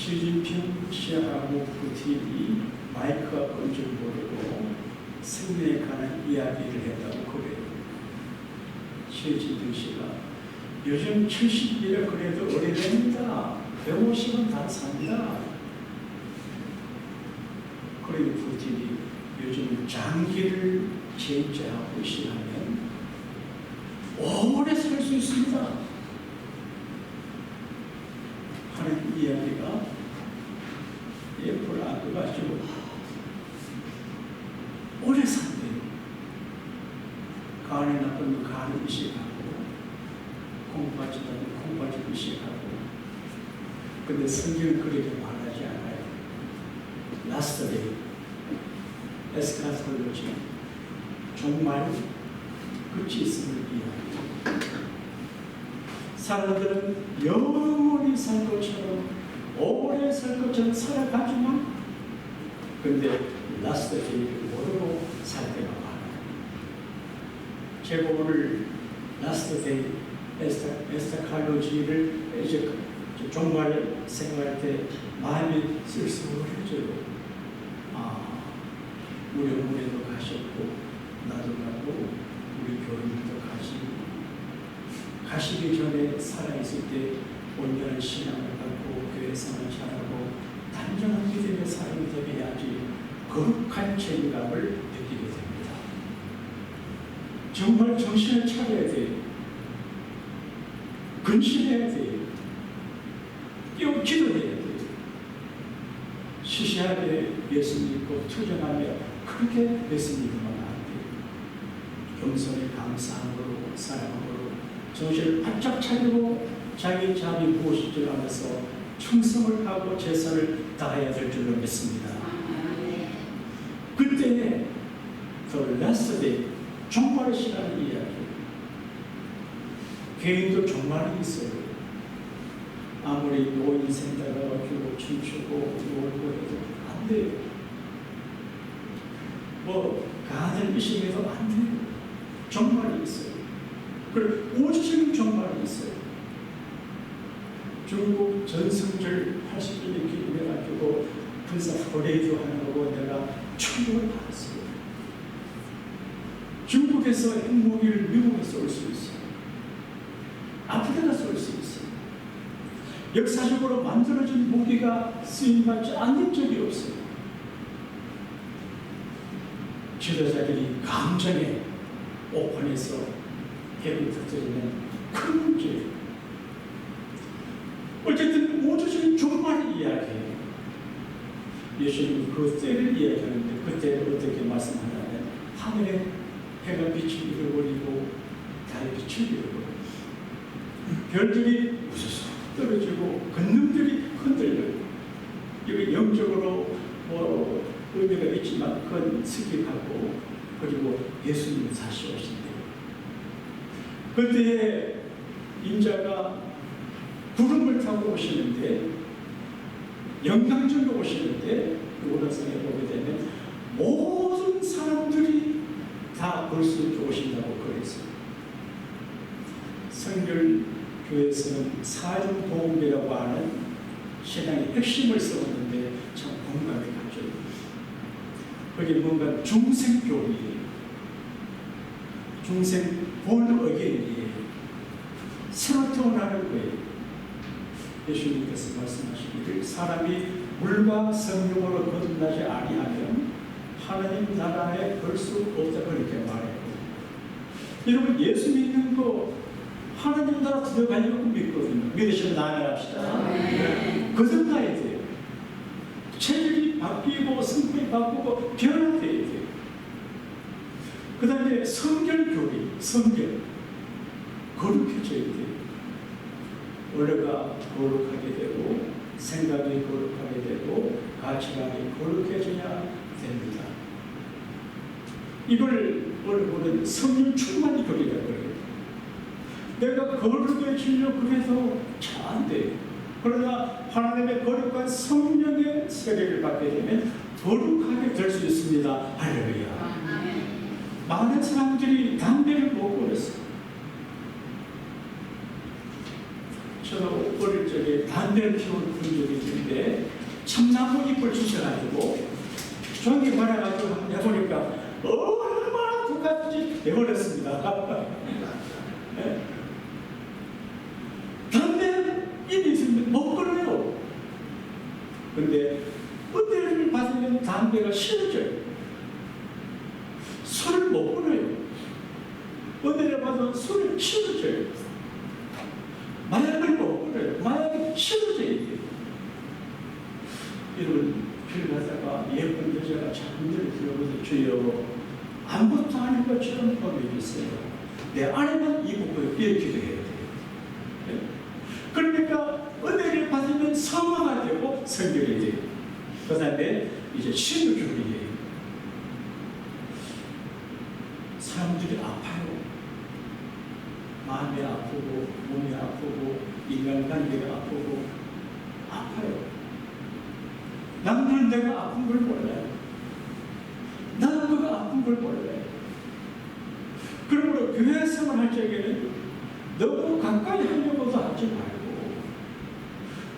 시진핑 시하고 푸틴이 마이크가 끈 줄 모르고 승리에 관한 이야기를 했다고 그래요. 시진핑 씨가 요즘 70이라 그래도 오래됩니다. 150은 다 삽니다. 그리고 푸틴이 요즘 장기를 제재하고 있으면 오래 살 수 있습니다 하는 이야기가 예쁘를 안겨가지고 오래 산대요. 간에 나쁜 간을 의식하고 콩팥이라면 콩팥을 의식하고. 근데 성경은 그렇게 말하지 않아요. 라스트 데이 에스카톨로지 정말 끝이 있음을 이야기합니다. 사람들은 영원히 살 것처럼 오래 살 것처럼 살아가지만 근데 라스트 데이를 모르고 살 때가 많아요. 제가 오늘 라스트 데이 에스카톨로지를 이제 종말 생각할 때 마음이 쓸쓸해져요. 우리 어머니도 가셨고 나도 가고 우리 교인들도 가시기 전에 살아있을 때 온전한 신앙을 갖고 교회 생활을 잘하고 단정한 믿음의 사람이 되어야지 거룩한 책임감을 느끼게 됩니다. 정말 정신을 차려야 돼요. 근신해야 돼요. 기도해야 돼요. 시시하게 예수 믿고 투정하며 그렇게 예수 믿으면 안 돼요. 겸손히 감사함으로 사랑함으로 정신을 바짝 차리고 자기 자비 무엇인지 알아서 충성을 하고 제사를 다해야 될 줄로 믿습니다. 그때 그 라스트 데이 종말의 시간을 이야기해요. 개인도 종말이 있어요. 아무리 노인 생각해가지고 춤추고 놀고 해도 안 돼요. 가든 의식해도 안 돼요. 종말이 있어요. 그리고 우주적인 종말이 있어요. 중국 전승절 80주년 기념해가지고 군사 퍼레이드 하는 거고 내가 충격을 받았어요. 중국에서 핵무기를 미국에 쏠 수 있어요. 아프리카 쏠 수 있어요. 역사적으로 만들어진 무기가 쓰임받지 않는 적이 없어요. 지도자들이 감정에 오픈해서 핵을 터뜨리는 큰 문제예요. 어쨌든 우주적인 종말을 이야기해요. 예수님은 그 때를 이야기하는데 그때를 어떻게 말씀하냐면 하늘에 해가 빛을 잃어버리고 달의 빛을 잃어버리고 별들이 우수수 떨어지고 근능들이 흔들려요. 이게 영적으로 의미가 있지만 그건 승격하고 그리고 예수님은 다시 오신대요. 그때에 인자가 구름을 타고 오시는데 영광적으로 오시는데 오른상에 보게 되면 모든 사람들이 다 볼 수 있게 오신다고 그랬어요. 성결교회에서는 사중보험이라고 하는 신앙의 핵심을 써왔는데 참 공감이 가죠. 그게 뭔가 중생교리예요. 중생 본어게인이에요. 새로 태어나는 거예요. 예수님께서 말씀하시기를 사람이 물과 성령으로 거듭나지 아니하면 하나님 나라에 볼 수 없다 그렇게 말해요. 여러분 예수 믿는 거 하나님 나라 들어가려고 믿거든요. 믿으시면 나아갑시다. 거듭나야 돼요. 체질이 바뀌고 성품이 바꾸고 변화돼야 돼요. 그 다음에 성결교리, 성결 거룩해져야 돼요. 원래가 거룩하게 되고 생각이 거룩하게 되고 가치관이 거룩해져야 됩니다. 이걸 원래 성령 충만이 교리라고 그래요. 내가 거룩해지려고 해도 잘 안 돼요. 그러나 하나님의 거룩한 성령의 세례를 받게 되면 거룩하게 될 수 있습니다. 할렐루야. 많은 사람들이 담배를 못 끊었어요. 저도 어릴 적에 담배를 피우는 그런 적이 있는데 참나무 잎을 주셔가지고 종이 말아가지고 한번 해보니까 얼마나 똑같이 해버렸습니다. 네? 담배 잎이 있으면 못 끊어요. 근데 은혜를 받으면 담배가 싫어져요. 술을 못 끊어요. 은혜를 받으면 술을 싫어져요. 마약을 못 끊어요. 마약이 싫어져야 돼요. 여러분, 길 가다가 예쁜 여자가 자꾸 눈을 들어보서 주여 아무것도 아닌 것처럼 보여주세요. 내 안에만 이북을 이렇게도 해야 돼요. 네? 그러니까 은혜를 받으면 성화가 되고 성결이 돼요. 그 다음에 이제 신유교리예요. 사람들이 아파요. 마음이 아프고 몸이 아프고 인간관계가 아프고 아파요. 남들은 내가 아픈 걸 몰라요. 나는 그가 아픈 걸 몰라요. 그러므로 교회 생활할 적에는 너무 가까이 하려고도 하지 말고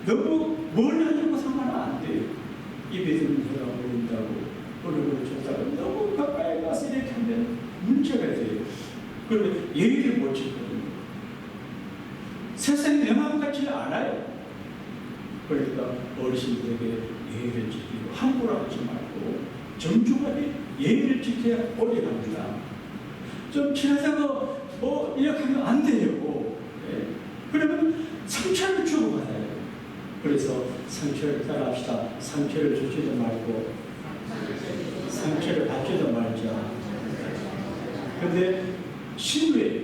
너무 멀리 하려고 하면 안 돼요. 입에 드는 소리가 보인다고 얼굴을 줬다고 너무 가까이 가서 이렇게 하면 문제가 돼요. 그러면 예의를 못 지거든요. 세상이 내 마음 같지는 않아요. 그러니까 어르신들에게 예의를 지키고 함부로 하지 말고 정중하게 예의를 지켜야 오래 갑니다. 좀 지나다가 이렇게 하면 안 돼요. 네. 그러면 상처를 주고 받아요. 그래서 상처를 따라합시다. 상처를 주지도 말고 상처를 받지도 말자. 그런데 신뢰,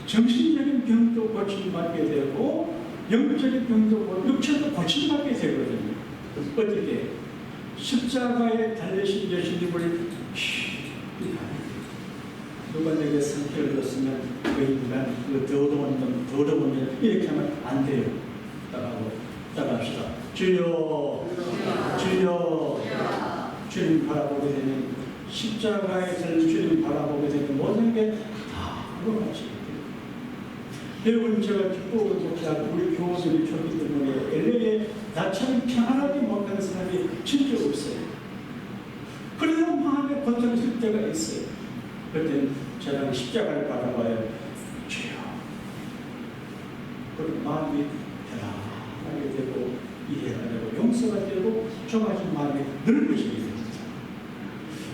정신적인 병도 고침받게 되고 영적인 병도 육체도 고침받게 되거든요. 어떻게? 십자가에 달리신 예수님을 누가 내게 상처를 줬으면 그 인간, 그 더러운 놈, 더러운 년 이렇게 하면 안 돼요. 따라합시다. 주여, 주여, 주님 바라보게 되는 십자가에 달린 주님 바라보게 되는 모든 게 다 그거같이 여러분, 제가 기쁘고 목사하고 우리 교우들이 좋기 때문에 LA에 나처럼 평안하게 못하는 사람이 진짜 없어요. 그래서 마음에 고통이 있을 때가 있어요. 그럴 저는 십자가를 바라봐요. 주여. 그런 마음이 편안하게 되고 이해가 되고 용서가 되고 좁아진 마음이 넓어지게 됩니다.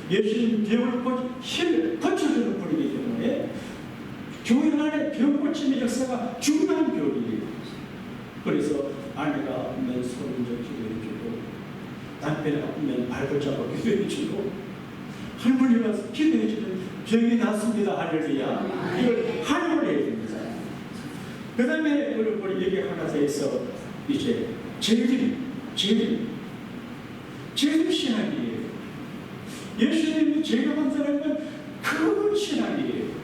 예수님 병을 힘을 고쳐주는 분이기 때문에 교회 안에 병 고침의 역사가 중요한 교리예요. 그래서 아내가 아프면 손을 기도해주고 남편이 아프면 발을 잡아 기도해주고 할머니가 기도해주면 병이 낫습니다. 할렐루야. 이걸 활용을 해야 됩니다. 그 다음에 우리 얘기 하나 더 있어. 이제 재림 신학이에요. 예수님이 재림한다는 건 큰 신학이에요.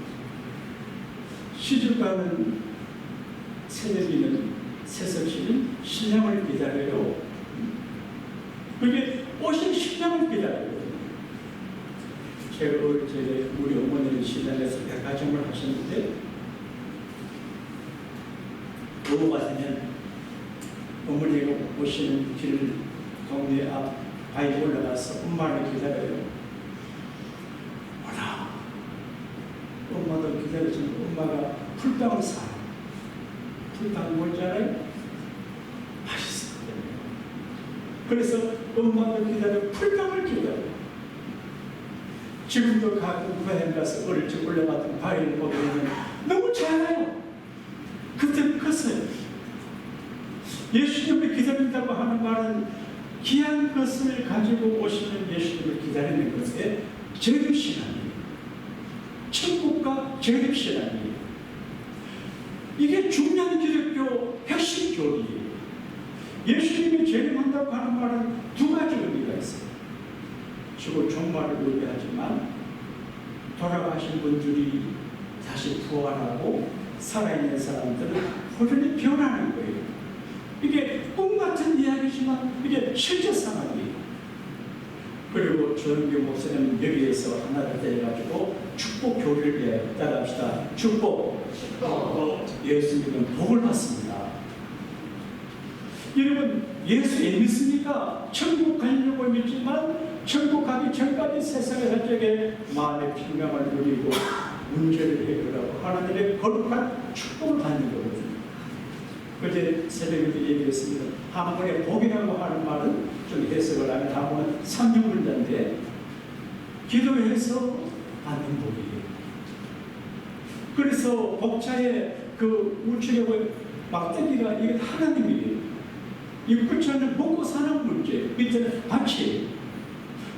시집가는 새내기는 새석시는 신랑을 기다려요. 그게 오신 신랑을 기다려요. 제가 어릴 때 우리 어머니는 시장에서 백화점을 하셨는데 넘어가시면 어머니가 오시는 길 동네 앞 바위에 올라가서 엄마를 기다려요. 뭐라? 엄마도 기다려주면 엄마가 풀빵을 사. 풀빵 뭔지 알아요? 맛있었거든요. 그래서 엄마도 기다려 풀빵을 기다려요. 지금도 가끔 고향 가서 어릴 적 올라갔던 바위를 보게 되면 너무 작아요. 그때 컸어요. 예수님을 기다린다고 하는 말은 귀한 것을 가지고 오시는 예수님을 기다리는 것에 재림신앙이에요. 천국과 재림신앙이에요. 이게 중요한 기독교 핵심 교리예요. 예수님이 재림한다고 하는 말은 두 가지 의미가 있어요. 주고 종말을 의미하지만 돌아가신 분들이 다시 부활하고 살아있는 사람들은 호련히 변하는 거예요. 이게 꿈 같은 이야기지만 이게 실제 상황이에요. 그리고 조영규 목사님은 여기에서 하나를 대해가지고 축복 교리를 따라합시다. 축복. 예수 믿으면 복을 받습니다. 여러분, 예수 믿습니까? 천국 가려고 믿지만 천국 가기 전까지 세상의 살적에 마음의 평강을 누리고 문제를 해결하고 하나님의 거룩한 축복을 받는 거거든요. 그때 새벽에도 얘기했습니다. 한번에 복이라고 하는 말은 좀 해석을 하면 한번은 삼형문자인데 기도해서 받는 복이에요. 그래서 복자의 그 우측에 막대기가 이게 하나님이에요. 이 부처는 먹고 사는 문제, 밑에는 밭이.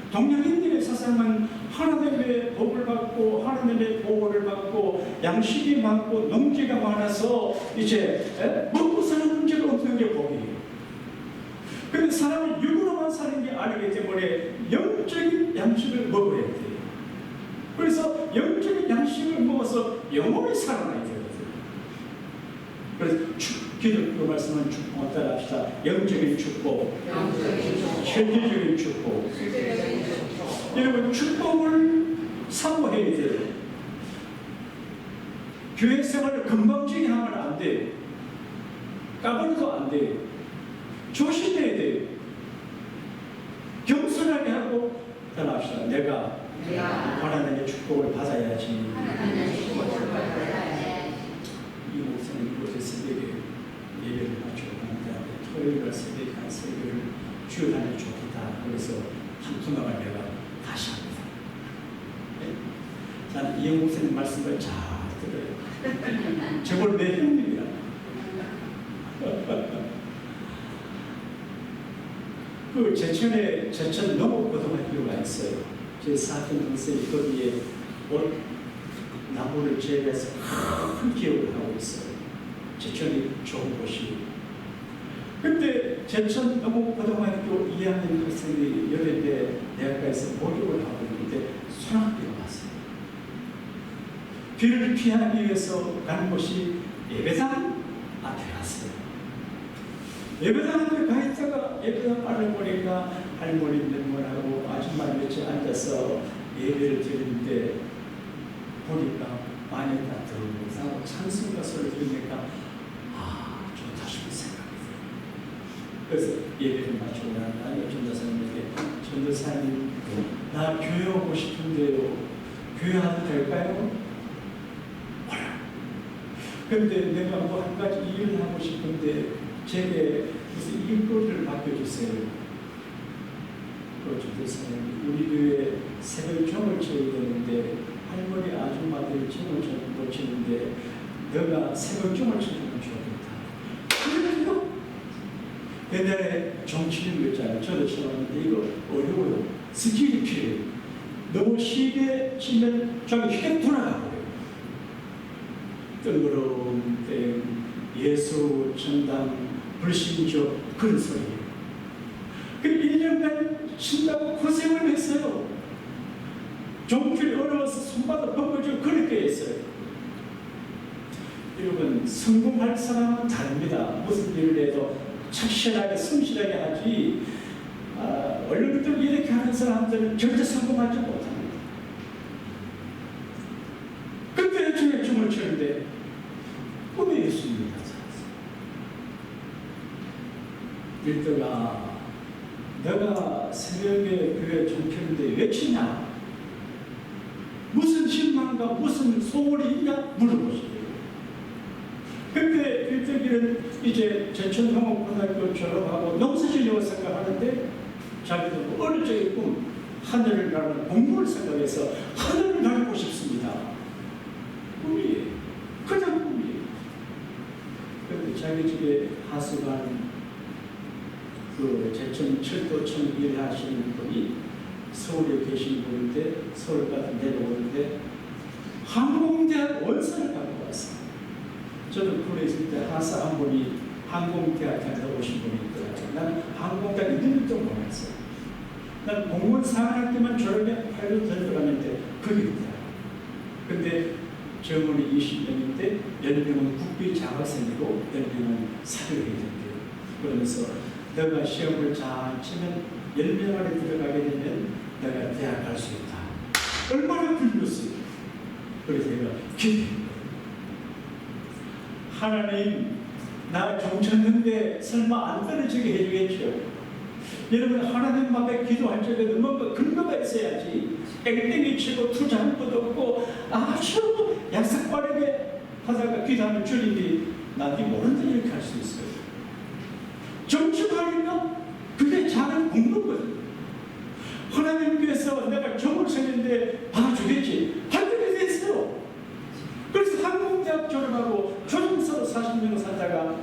동양인들의 사상은 하나님의 복을 받고 하나님의 보호를 받고 양식이 많고 농지가 많아서 이제 먹고 사는 문제가 없는 게 복이에요. 그런데 사람은 육으로만 사는 게 아니기 때문에 영적인 양식을 먹어야 돼요. 그래서 영적인 양식을 먹어서 영혼이 살아나야 되거든요. 그래서 기독교 말씀은 축복을 따라합시다. 영적인 축복, 현실적인 축복. 여러분, 축복을 사모해야 돼요. 교회 생활을 건방지게 하면 안 돼요. 까불도 안 돼요. 조심해야 돼요. 겸손하게 하고 따라합시다. 내가 하나님의 축복을 받아야지. 이 목사님 어제 새벽에 예배를 마치고 난 토요일날 새벽에 한 새벽을 주일 안에 좋겠다. 그래서 한 소망을 내가 다시 합니다. 네? 저는 이 목사님 말씀을 잘 들어요. 저걸 내 형님이라. 그 제천 농업고등학교가 있어요. 제 사촌 동생이 거기에 나무를 재배해서 큰 기업을 하고 있어요. 제천이 좋은 곳이. 근데 제천 농업고등학교 2학년 학생이 여름에 대학가에서 목욕을 하고 있는데 소나기가 왔어요. 비를 피하기 위해서 가는 곳이 예배당 앞에 갔어요. 예배당 앞에 가 있다가 예배당 빨리 보니까 할머니 몇 분하고 아줌마 몇이 앉아서 예배를 드리는데 보니까 많이 다 들어오고 찬송가 소리 들으니까 좋다 싶은 생각이 들어요. 그래서 예배를 마치고 나는 전도사님에게 전도사님 나 교회 오고 싶은데요. 교회 와도 될까요? 뭐라? 근데 내가 뭐 한 가지 일을 하고 싶은데 제게 무슨 일거리를 맡겨주세요. 그 전도사님 우리 교회 새벽 종을 쳐야 되는데 할머니 아줌마들이 종을 못 치는데 너가 새벽 종을 쳐주면 좋겠다. 그래요? 옛날에 종 치는 거 있잖아요. 저도 쳐봤는데 이거 어려워요. 스킬이 필요해요. 너무 쉽게 치면 종이 휙 돌아가고요. 뜬구름 땡 예수 천당 불신조 그런 소리예요. 그 1년간 친다고 고생을 했어요. 종필이 어려워서 손바닥 벗겨지고 그렇게 했어요. 여러분, 성공할 사람은 다릅니다. 무슨 일을 해도 착실하게 성실하게 하지 얼른부터 이렇게 하는 사람들은 절대 성공하지 못합니다. 그때 중에 춤을 추는데 꿈에 예수님이 나타났어요. 일더가 내가 새벽에 교회 좀 켰는데 왜 치냐? 무슨 신망과 무슨 소원이 있냐? 물어보시더라고요. 그때 일대기는 이제 제천농업고등학교 졸업하고 농사지려고 생각하는데 자기도 어릴 적에 꿈 하늘을 나는 공부를 생각해서 하늘을 날고 싶습니다. 꿈이에요. 그냥 꿈이에요. 그런데 자기 집에 하수관 그 제천 철도청 일하시는 분이 서울에 계신 분인데 서울까지 내려오는데 항공대학 원서를 갖고 왔어요. 저도 그에 있을 때 하사 한 분이 항공대학에 오신 분이 있더라고요. 난 항공대학 이름도 몰랐어요. 난 공무원 4학년만 졸업해 8년 될 거라는데 그게 있더라고요. 근데 정원이 20년인데 10명은 국비 장학생이고 10명은 사교해야 된대요. 그러면서 너가 시험을 잘 치면 10명 안에 들어가게 되면 내가 대학 갈 수 있다. 얼마나 불렸어요. 그래서 내가 기도했어요. 하나님, 나 종쳤는데 설마 안 떨어지게 해주겠죠. 여러분, 하나님 앞에 기도할 적에도 뭔가 근거가 있어야지. 땡땡이 치고 투자할 것도 없고 아주 약삭 빠르게 하다가 기도하면 주님이 나한테 모른다 이렇게 할 수 있어요. 정치가니까 그게 잘을 굽는 거예요. 하나님께서 내가 점을 세는데 봐주겠지 하게 됐어요. 그래서 한국대학 졸업하고 조정서로 40년 살다가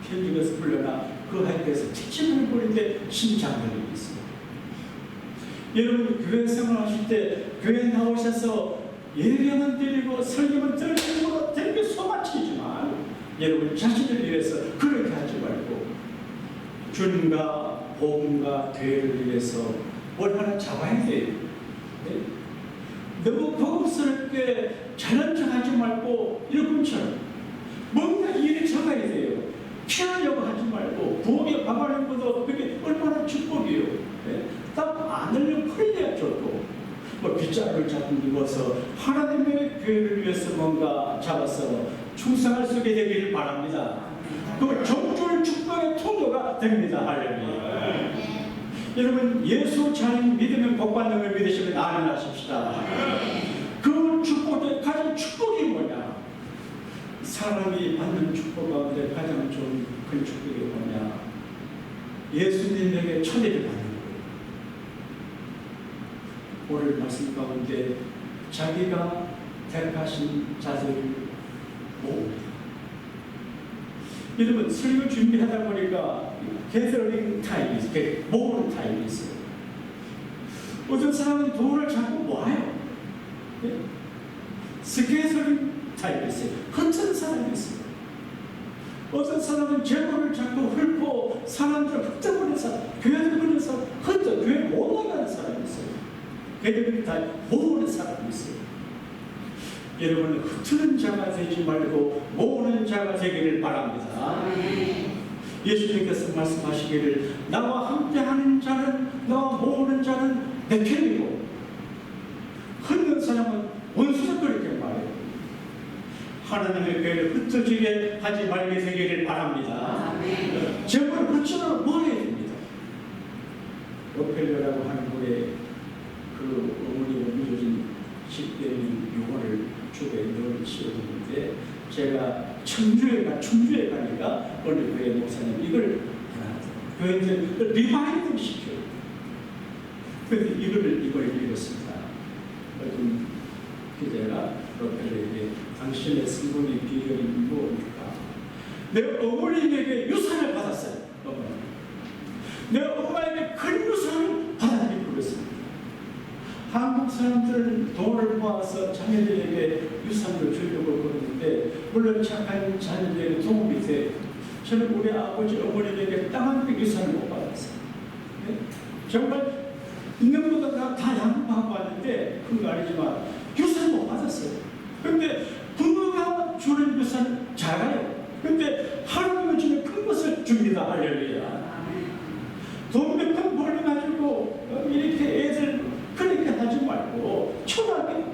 편집에서 불려나 그 학교에서 특징을 보는데 신장면이 있어요. 여러분, 교회 생활하실 때 교회 나오셔서 예배는 드리고 설교는 들으시고 되게 소마치지만 여러분 자신을 위해서 그렇게 하지 말고 주님과 복음과 교회를 위해서 뭘 하나 잡아야 돼요. 네? 너무 고급스럽게 잘난 척 하지 말고 여러분처럼 뭔가 일을 잡아야 돼요. 피하려고 하지 말고 부엌에 밥 하는 것도 그게 얼마나 축복이에요. 네? 딱 안 흘려 풀려야 좋고 뭐 빗자루를 잡고 입어서 하나님의 교회를 위해서 뭔가 잡아서 충성할 수 있게 되기를 바랍니다. 그 정줄 축복의 통로가 됩니다. 할렐루야. 여러분, 예수 잘 믿으면 복받는 걸 믿으시면 아멘 하십시다. 그 축복의 가장 축복이 뭐냐? 사람이 받는 축복 가운데 가장 좋은 큰 축복이 뭐냐? 예수님에게 초대를 받는 거예요. 오늘 말씀 가운데 자기가 택하신 자들을 모읍니다. 여러분, 설교 준비하다 보니까 게더링 타임이 있어요. 모으는 타임이 있어요. 어떤 사람은 돈을 자꾸 모아요. 네? 스케줄링 타임이 있어요. 흩은 사람이 있어요. 어떤 사람은 재물을 자꾸 훑고 사람들을 흩어버려서 교회를 보내서 흩어 교회 못 나가는 사람이 있어요. 게더링 타임 모으는 사람이 있어요. 여러분, 흩트는 자가 되지 말고 모으는 자가 되기를 바랍니다. 예수님께서 말씀하시기를 나와 함께하는 자는 나와 모으는 자는 내 편이고 흩는 사람은 원수다 그렇게 말해요. 하나님의 교회를 흩어지게 하지 말게 되기를 바랍니다. 재물을 흩치도록 모아야 됩니다. 로펠러라고 하는 분의 그 어머니가 믿어진 10대인 유언을 주에 늘 씌워줬는데 제가 충주에 가니까 어느 교회 목사님 이걸 교회들 리바이벌 시켜요. 그런데 이걸 읽었습니다. 어떤 기자가 로펠러에게 당신의 성공의 비결이 무엇입니까? 내 어머니에게 유산을 받았어요. 내 엄마에게 큰 유산을 받았다고 그랬습니다. 한국 사람들은 돈을 모아서 자녀들에게 유산을 주려고 그러는데 물론 착한 자녀들에게 도움이 돼요. 저는 우리 아버지 어머니에게 땅 한 푼 유산을 못 받았어요. 네? 정말 있는 것보다 다 양보하고 왔는데 그건 아니지만 유산을 못 받았어요. 그런데 부모가 주는 유산은 작아요. 그런데 하나님은 주는 큰 것을 줍니다. 할렐루야. 돈 몇 푼 벌어가지고 이렇게 애들 그렇게 하지 말고 초라하게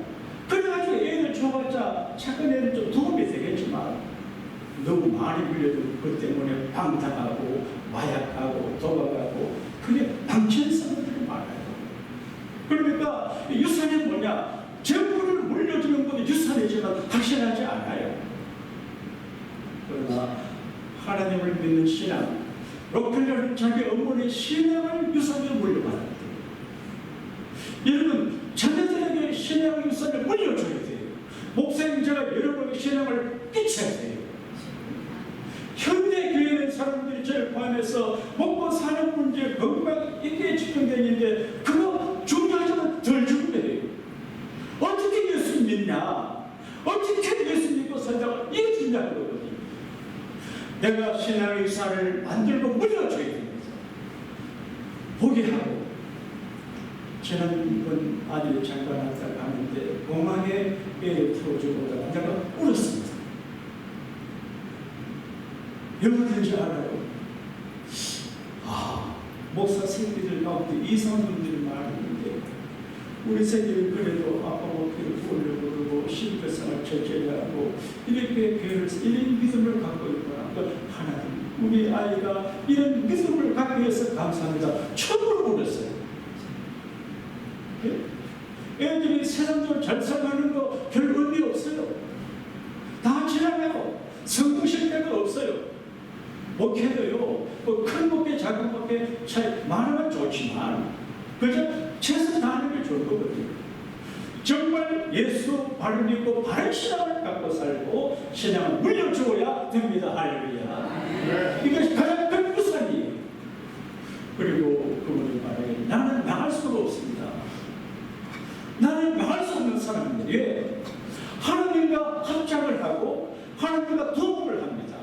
그래가지고 애들 줘봤자 착한 애들 좀 도움이 되겠지만 너무 많이 빌려도 그 때문에 방탕하고 마약하고 도박하고 그게 망치는 사람들이 많아요. 그러니까 유산이 뭐냐? 재물을 물려주는 것도 유산이지만 확실하지 않아요. 그러나 하나님을 믿는 신앙, 록펠러는 자기 어머니의 신앙을 유산으로 물려받았대요. 여러분, 자녀들에게 신앙 유산을 물려줘야 돼요. 목사님 제가 여러분에게 신앙을 끼쳐야 돼요. 현대 교회는 사람들이 저를 포함해서 먹고 사는 문제, 건강 이게 집중되는데 그거 중요하지만 덜 중요해요. 어떻게 예수 믿냐? 어떻게 예수 믿고 산다고 이게 중요한 거거든요. 내가 신앙의 유산을 만들고 물려줘야 됩니다. 포기하고 지난번 아들이 잠깐 왔다 가는데 공항에 애를 태워주고 오다가 내가 울었습니다. 왜 그런지 알아요? 목사 새끼들 가운데 이상한 분들이 많은데 우리 세계는 그래도 아빠 먹기를 구원을 모르고 신표성을 철저히 하고 이렇게 교회를 이런 믿음을 갖고 있구나. 하나님, 우리 아이가 이런 믿음을 갖기 위해서 감사합니다. 처음으로 울었어요. 애들이 세상적으로 잘 살아가는 거 별 의미 없어요. 다 지나가요. 성공실 때가 없어요. 목회도요, 큰 목회, 작은 목회 차이 많으면 좋지만 그저 최선 다하는 게 좋을 거거든요. 정말 예수 바른 믿고 바른 신앙을 갖고 살고 신앙을 물려주어야 됩니다. 할렐루야. 이것이 가장 큰 부산이에요. 그리고 그분이 말해, 나는 나갈 수가 없습니다. 나는 나갈 수 없는 사람인데 왜? 하나님과 합작을 하고 하나님과 도움을 합니다.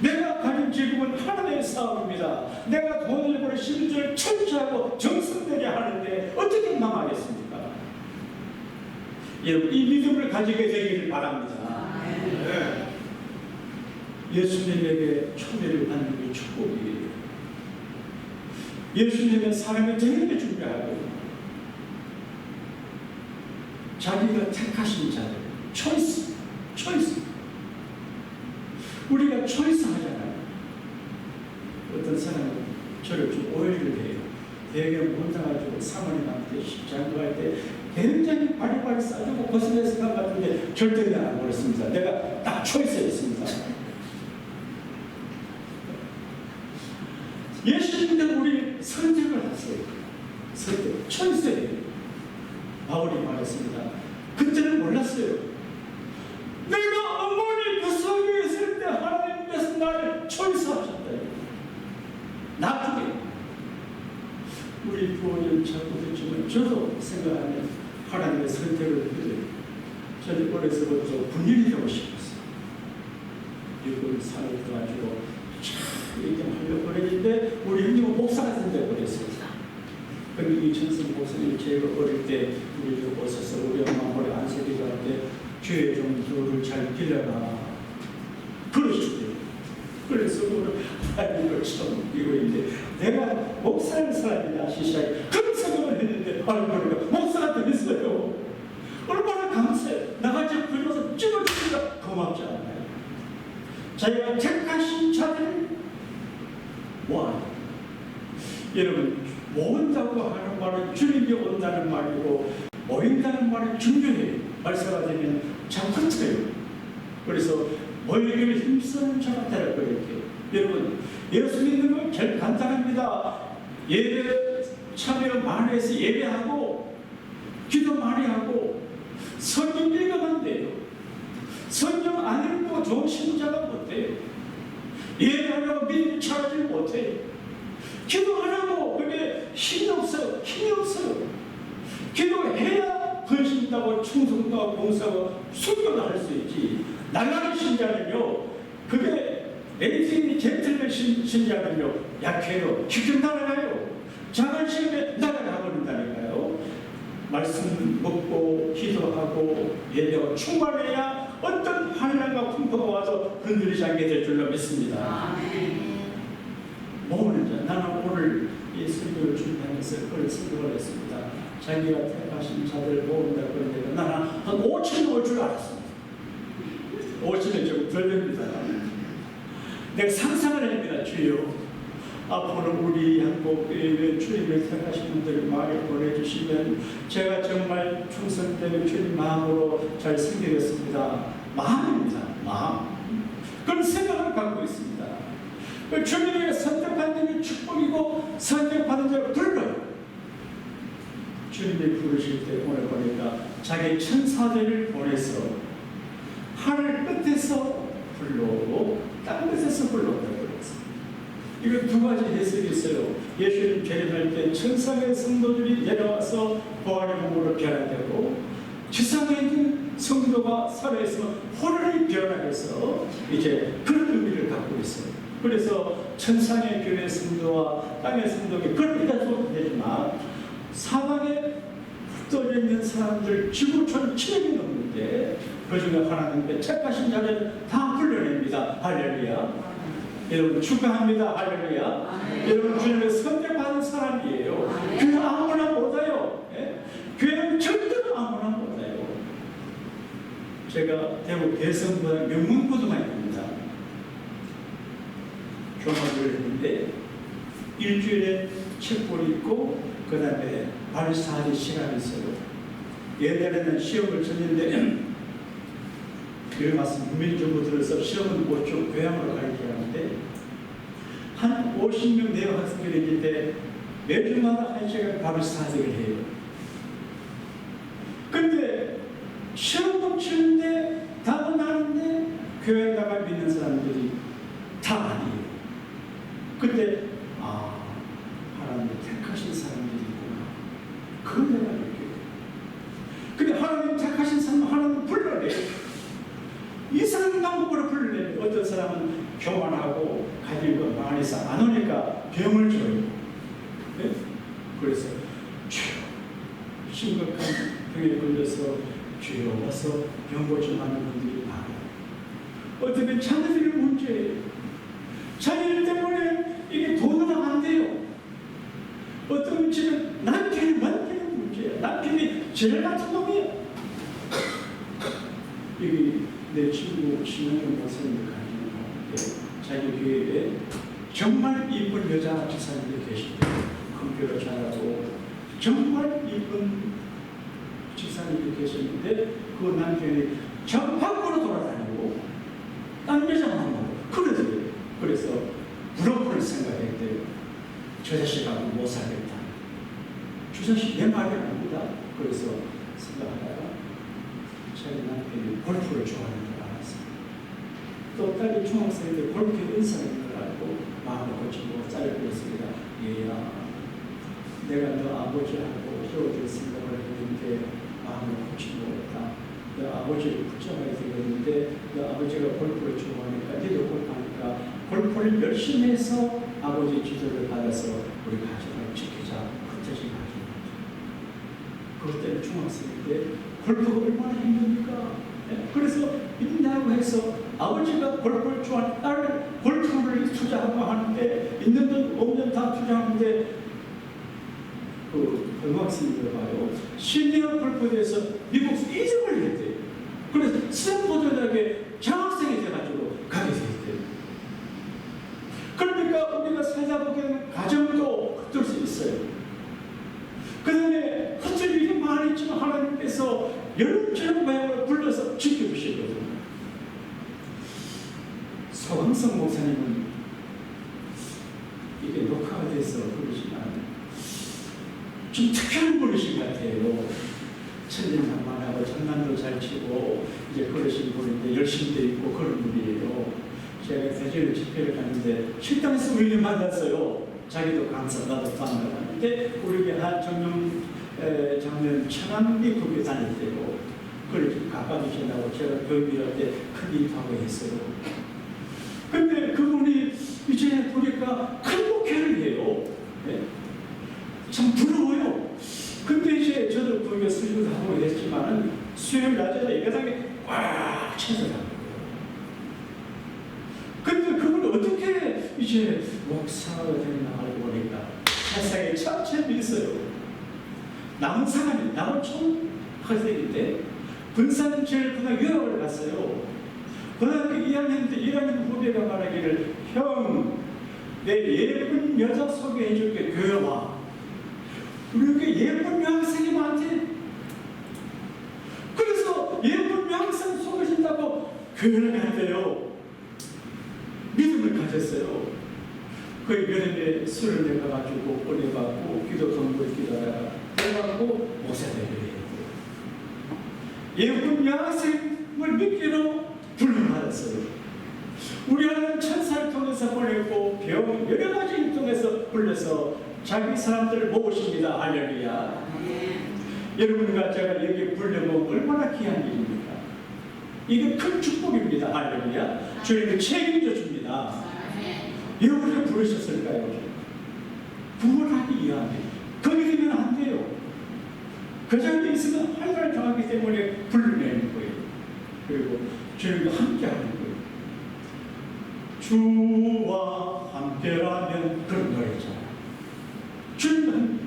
내가 가진 지금은 하나님의 싸움입니다. 내가 돈을 벌어 심지어 철저하고 정성되게 하는데 어떻게 망하겠습니까? 여러분, 이 믿음을 가지게 되기를 바랍니다. 네. 예수님에게 초대를 받는 게 축복이에요. 예수님은 사람의 되는 준비하고 자기가 택하신 자들, 초이스. 우리가 초이스 하잖아요. 어떤 사람은 저를 좀 오해를 해요. 대개 혼자가지고 사모님한테 장구할 때 굉장히 바리바리 싸주고 거슬려서 간 같은데 절대 내가 안 그렇습니다. 내가 딱 초이스했습니다. 예수님도 우리 선택을 하세요. 선택, 초이스예요. 바울이 말했습니다. 그때는 몰랐어요. 내가 어머니 뱃속에 있을 때 하나님께서 나를 초이스하셨다. 나중에 우리 부모님 자꾸 듣지만 저도 생각하면 하나님의 선택을 해요. 저는 어려서부터 군인이 되고 싶었어요. 미국을 살을 가지고 참 얘기하려고 그랬는데 우리 형님은 목사가 된다고 그랬어요. 그런데 이천승 목사님이 제가 어릴 때 우리 집 오셔서 우리 엄마 머리 안 새기고 할 때 주에 좀 누를 잘 빌려라 그러시대요. 그래서 오늘 하나님을 처음 믿고 있는데 내가 목사를 사람이냐 시시하게 그런 생각을 했는데 아이고 목사가 되겠어요. 얼마나 감사해요. 나같이 불러서 찍어주니까 고맙지 않아요. 자기가 택하신 자들을 모아요. 여러분, 모은다고 하는 말은 주님이 온다는 말이고 모인다는 말이 중요해요. 말세가 되면 자꾸 틀어요. 그래서 모이기를 힘쓰는 자가 되라 그랬대요. 여러분, 예수 믿는 건 제일 간단합니다. 예배 참여 많이 해서 예배하고 기도 많이 하고 성경 읽으면 돼요. 성경 안 읽고 좋은 신자가 못돼요. 예배하려고 믿음이 차지 못해요. 기도하려고 그게 힘이 없어요. 기도해야 헌신도 하고 충성도 하고 봉사하고 순교도 할 수 있지. 날라리 신자는요, 그게 레이징이 젠틀맨 신자는요, 약해요. 직접 날아가요. 작은 시험에 날아가 버린다니까요. 말씀 먹고 기도하고 예배하고 충만해야 어떤 환난과 풍파가 와서 흔들리지 않게 될 줄로 믿습니다. 모으는 자, 나는 오늘 이 설교를 준비하면서 그걸 생각을 했습니다. 자기가 택하신 자들을 모은다 그런데 나는 한 5천 올 줄 알았습니다. 5천은 좀 덜 됩니다. 내가 상상을 합니다. 주여, 앞으로 우리 한국교회 주님을 택하신 분들을 많이 보내주시면 제가 정말 충성되는 주님 마음으로 잘 섬기겠습니다. 마음입니다. 마음. 그런 생각을 갖고 있습니다. 주님에게 선택받는 게 축복이고 선택받은 자를 불러요. 주님이 부르실 때 오늘 보니까 자기 천사들을 보내서 하늘 끝에서 불러오고 땅 끝에서 불러온다고 그랬어요. 이거 두 가지 해석이 있어요. 예수님 재림할 때 천상의 성도들이 내려와서 부활의 몸으로 변화되고 지상에 있는 성도가 살아있으면 호련히 변화해서 이제 그런 의미를 갖고 있어요. 그래서 천상의 교회 성도와 땅의 성도가 그런 의미가 되지만 사방에 흩어져 있는 사람들 지구촌 700이 넘는데 그 중에 하나님께 택하신 자를 다 불러냅니다. 할렐루야. 여러분 축하합니다. 할렐루야. 여러분 주님의 선택받은 사람이에요. 교회 아무나 못와요. 교회는 절대로 아무나 못와요. 제가 대구 대성고등 명문고등학교입니다. 교목을 했는데 일주일에 책볼 읽고 그 다음에 발사하는 시간이 있어요. 예전에는 시험을 쳤는데 이런 말씀 분명히 정부 들어서 시험은 못좀 교양으로 가르쳐야 하는데 한 50명 내외 학생들이 있는데 매주마다 1시간 발사하기를 해요. 근데 시험도 치는데 답은 나는데 교회 나가 믿는 사람들이 다 아니에요. 그때 하나님 택하신 사람들이 있구나. 그걸 내가 느껴요. 근데 하나님 택하신 사람 하나님 불러내요. 이상한 방법으로 불러내요. 어떤 사람은 교만하고 가진 것 많아서 안 오니까 병을 줘요. 네? 그래서 주여 심각한 병에 걸려서 주여 와서 병 고침하는 분들이 많아요. 어떻게 자녀들이 문제예요. 자녀들 때문에 이게 돈으로 안 돼요. 어떤 집은 남편이 문제야. 남편이 죄 같은 놈이야. 여기 내 친구 신영경 목사님이 가르치는 가운데 자기 교회에 정말 이쁜 여자 집사님들이 계신데 금교로 잘하고 정말 이쁜 집사님들이 계셨는데 그 남편이 저 밖으로 돌아다니고 딴 여자 만나고 그러더래요. 그래서 브로커를 생각했대요. 저 자식하고 못 살겠다. 저 자식 내 말이 아닙니다. 그래서 생각하다가 자기 남편이 골프를 좋아하는 걸 알았어요. 또 딸이 중학생인데 골프에 은사가 있는 걸 알고 마음을 고치고 짤을 보였습니다. 얘야, 내가 너 아버지하고 헤어질 생각을 했는데 마음을 고치고 있다. 너 아버지를 붙잡아야 되겠는데 너 아버지가 골프를 좋아하니까 니도 골프하니까 골프를 열심히 해서 아버지 지도를 받아서 우리 가족을 지키자. 그때지 가족. 그것 때문에 중학생인데 골프가 얼마나 힘듭니까? 네? 그래서 있냐고 해서 아버지가 골프를 좋아하는 딸을 골프를 투자하고 하는데 있는 돈 없는 돈 다 투자하는데 그 고등학생들 봐요. 시니어 골프대에서 미국 2등을 했대요. 그래서 스탠포드 대학에 장학생이 돼가지고 가게 됐대요. 그러니까 우리가 살다 보기에는 가정도 흩을 수 있어요. 그 다음에 흩을 일이 많이 있지만 하나님께서 여름처럼 모양으로 불러서 지켜주시거든요. 서광석 목사님은 이게 녹화가 돼서 그러지만 좀 특별한 분이신 것 같아요. 천진난만하고 장난도 잘 치고 이제 그러신 분인데 열심히도 있고 그런 분이에요. 제가 대전에 집회를 갔는데 식당에서 우연히 만났어요. 자기도 강사 나도 강사를 하는데 우리 한 장면 천안비 거기 다닐 때고 그렇게 가까우시다고 제가 교육할 때 크게 인사하고 했어요. 근데 그분이 이제 보니까 큰 목회를 해요. 네? 참 부러워요. 근데 이제 저도 거기에 수ju도 하고 했지만은 수요일 낮에 예배당에 꽉 차더라고요. 근데 그걸 어떻게 이제 목사가 됐나 알고 보니까 세상에 천천히 있어요. 남은 사람이 남은 총학생인데 분산제일고등학교 유학을 갔어요. 고등학교 2학년 때 1학년 후배가 말하기를 형, 내 예쁜 여자 소개해줄게 교회 와. 우리 예쁜 여학생이 많지. 그래서 예쁜 여학생 소개해준다고 교회를 갔대요. 믿음을 가졌어요. 그 여름에 술을 내가가지고 보내받고 기도 공부를 기도하다가 내가고 목사되게 예쁜 여학생을 믿기로 불러받았어요. 우리 하나님 천사를 통해서 보냈고 병 여러 가지를 통해서 불러서 자기 사람들을 모으십니다. 할렐루야. 여러분과 제가 여기 불려면 얼마나 귀한 일입니까? 이게 큰 축복입니다. 할렐루야. 주님이 책임져 줍니다. 왜 우리가 부르셨을까요? 구원하기 위함에 거기 되면 안 돼요. 그 자리에 있으면 할 말을 정하기 때문에 불러내는 거예요. 그리고 주님과 함께 하는 거예요. 주와 함께라면 그런 노래잖아요. 주님은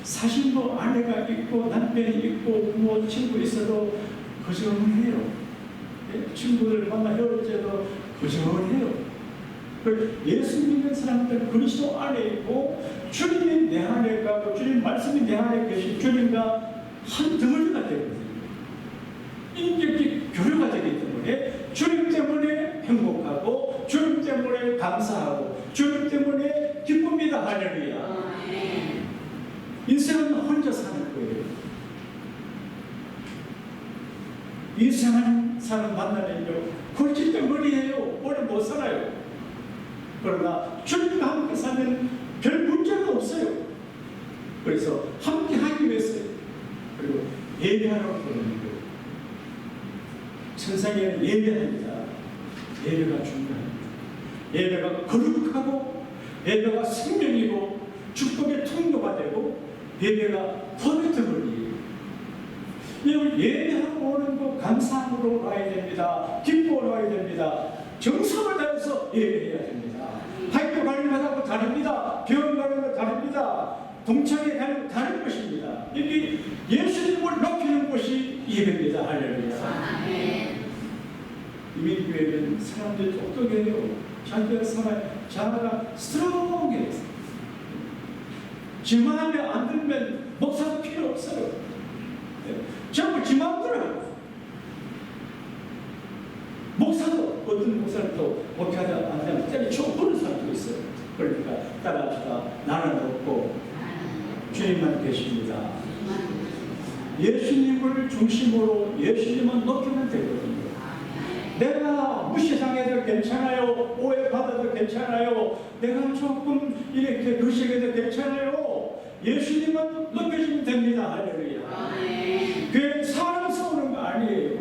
사실 뭐 아내가 있고 남편이 있고 뭐 친구 있어도 거절을 해요. 친구들 만나 헤어질 때도 거절을 해요. 예수 믿는 사람들 그리스도 안에 있고 주님이 내 안에 가고 주님 말씀이 내 안에 계신 주님과 한 덩어리가 되거든요. 인격이 교류가 되기 때문에 주님 때문에 행복하고 주님 때문에 감사하고 주님 때문에 기쁩니다. 할렐루야. 인생은 혼자 사는 거예요. 이상한 사람 만나면요 골칫덩어리예요. 오래 못 살아요. 그러나 주님과 함께 사는 별 문제가 없어요. 그래서 함께 하기 위해서 그리고 예배하러 부르는 거예요. 천상에는 예배합니다. 예배가 중요합니다. 예배가 거룩하고 예배가 생명이고 축복의 통로가 되고 예배가 포인트거리예요. 예배하고 오는 거 감사함으로 와야 됩니다. 기뻐로 와야 됩니다. 정성을 다해서 예배해야 됩니다. 학교 가는 것하고 다릅니다. 병원 가는 것 다릅니다. 동창회 가는 것 다른 것입니다. 이게 예수님을 높이는 것이 예배입니다. 할렐루야. 이민교회는 사람들이 똑똑해요. 자가 스트롱해요. 지 마음에 안 들면 목사도 필요 없어요. 전부 지 마음대로 하고 목사도 어떤 목사는 또 목회하다 안 되면 때려쳐 부는 사람도 있어요. 그러니까 따라주다 나는 없고 주님만 계십니다. 예수님을 중심으로 예수님만 높이면 되거든요. 내가 무시당해도 괜찮아요. 오해받아도 괜찮아요. 내가 조금 이렇게 거시기해도 괜찮아요. 예수님만 높여주면 됩니다. 할렐루야. 그 사람 세우는 거 아니에요.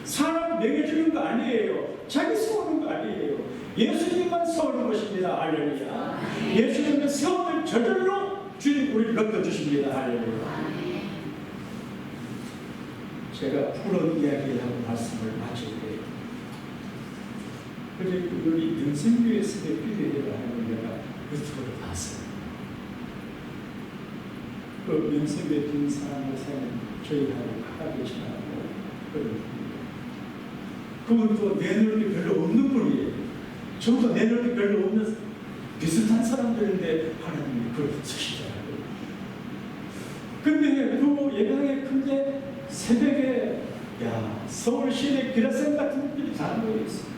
사람 매겨주는 거 아니에요. 자기 세우는 거 아니에요. 예수님만 세우는 것입니다. 할렐루야. 예수님의 세움을 저절로 주님 우리를 높여주십니다. 할렐루야. 제가 푸른 이야기를 하고 말씀을 마칠 때 그래서 우리 영생교회 세대 피디를 하는 내가 유튜브를 봤어요. 그 영생교회 빈 사람을 세는 저희하고 가깝게 지나고 그분도 내놓을 게 별로 없는 분이에요. 저도 내놓을 게 별로 없는 비슷한 사람들인데 하나님이 그걸 쓰시더라고요. 근데 그 예배당에 큰데 새벽에 서울 시내 기라센 같은 분들이 다 모여있어요.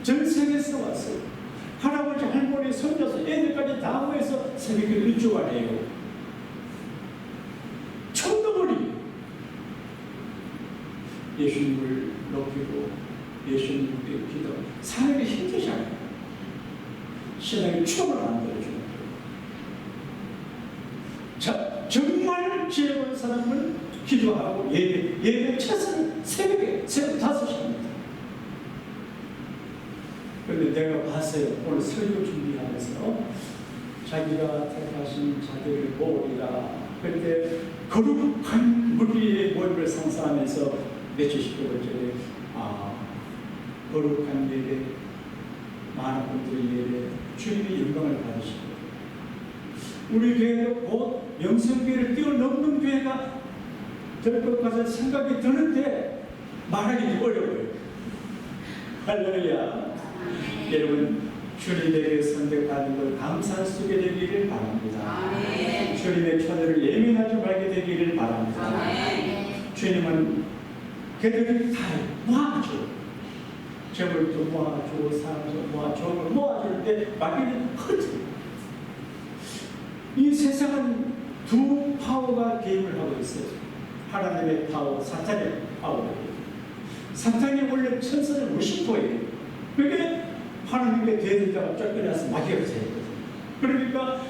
전 세계에서 왔어요. 할아버지, 할머니, 손자서 애들까지 다 모여서 새벽에 일주가 해요. 천덩어리 예수님을 높이고 예수님께 기도 사는 게 힘들잖아요. 신앙의 추억을 만들어주는 거예요. 자, 정말 지혜로운 사람은 기도하고 예배 최소한 새벽에 새벽 5시입니다. 그런데 내가 봤어요. 오늘 설교 준비하면서 자기가 택하신 자기를 모으리라. 그때 거룩한 무리의 모임을 상상하면서 며칠씩 전에 거룩한 예배, 많은 분들의 예배, 주님의 영광을 받으시고 우리 교회도 곧 영성교회를 뛰어넘는 교회가 될 것 같은 생각이 드는데 말하기 어려워요. 할렐루야. 여러분 주님에게 선택받은 걸 감사할 수 있게 되기를 바랍니다. 아멘. 주님의 초대를 예민하지 말게 되기를 바랍니다. 아멘. 주님은 그들이 다 모아줘. 재물도 모아주고 사람도 모아주고 모아줄 때 마귀는 흩어요. 이 세상은 두 파워가 게임을 하고 있어요. 하나님의 파워, 사탄의 파워. 사탄이 원래 천사를 무심포예요. 그게 하나님의 대리자가 쫓겨나서 마귀가 되거든요. 그러니까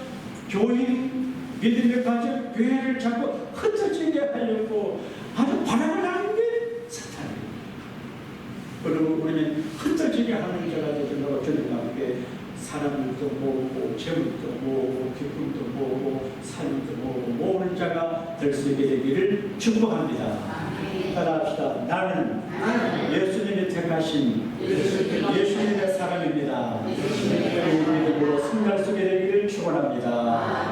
교인, 믿음의 가정, 교회를 자꾸 흩어지게 하려고 아주 바람을 하는 게 사탄이에요. 그리고 우리는 흩어지게 하는 자가 되도록 주님과 함께 사람들도 모으고 재물도 모으고 기쁨도 모으고 삶도 모으고 모으는 자가 될 수 있게 되기를 축복합니다. 따라합시다. 나는 예수님이 택하신 예수님의 사람입니다. 우리 믿음으로 승리할 수 있게 되기를 축원합니다.